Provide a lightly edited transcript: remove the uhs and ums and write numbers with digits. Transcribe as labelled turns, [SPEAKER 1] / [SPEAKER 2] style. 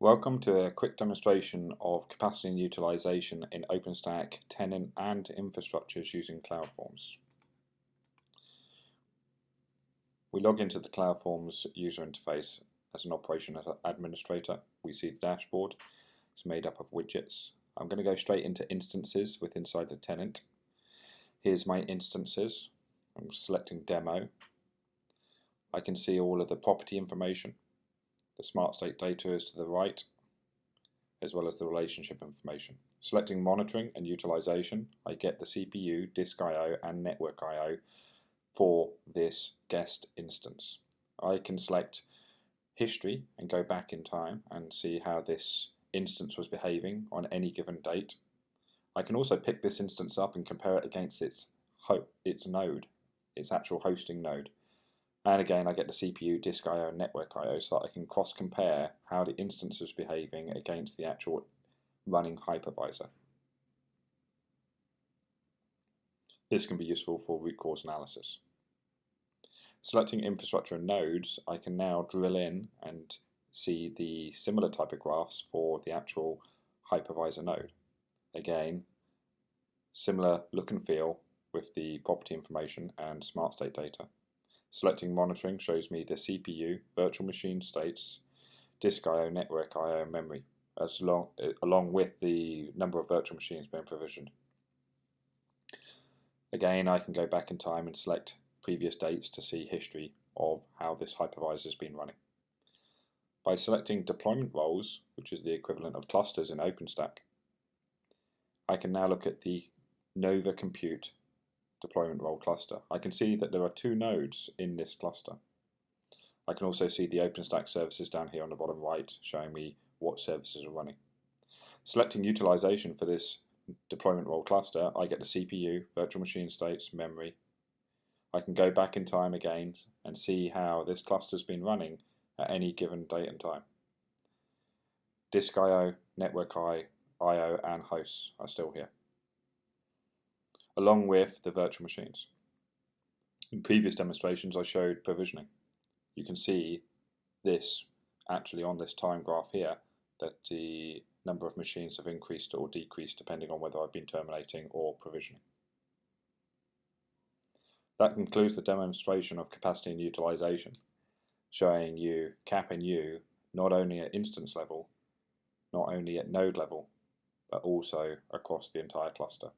[SPEAKER 1] Welcome to a quick demonstration of capacity and utilization in OpenStack, tenant and infrastructures using CLOUDFORMS. We log into the CLOUDFORMS user interface as an operation administrator. We see the dashboard. It's made up of widgets. I'm going to go straight into instances inside the tenant. Here's my instances. I'm selecting demo. I can see all of the property information. The smart state data is to the right, as well as the relationship information. Selecting monitoring and utilization, I get the CPU, disk I/O and network I/O for this guest instance. I can select history and go back in time and see how this instance was behaving on any given date. I can also pick this instance up and compare it against its node, its actual hosting node. And again, I get the CPU, disk I/O, and network I/O, so that I can cross-compare how the instance is behaving against the actual running hypervisor. This can be useful for root cause analysis. Selecting infrastructure and nodes, I can now drill in and see the similar type of graphs for the actual hypervisor node. Again, similar look and feel with the property information and smart state data. Selecting monitoring shows me the CPU, virtual machine states, disk I/O, network I/O, and memory, along with the number of virtual machines being provisioned. Again, I can go back in time and select previous dates to see history of how this hypervisor has been running. By selecting deployment roles, which is the equivalent of clusters in OpenStack, I can now look at the Nova Compute deployment role cluster. I can see that there are 2 nodes in this cluster. I can also see the OpenStack services down here on the bottom right, showing me what services are running. Selecting utilization for this deployment role cluster, I get the CPU, virtual machine states, memory. I can go back in time again and see how this cluster has been running at any given date and time. Disk I/O, network I/O, and hosts are still here, along with the virtual machines. In previous demonstrations I showed provisioning. You can see this actually on this time graph here, that the number of machines have increased or decreased depending on whether I've been terminating or provisioning. That concludes the demonstration of capacity and utilization, showing you Cap and U not only at instance level, not only at node level, but also across the entire cluster.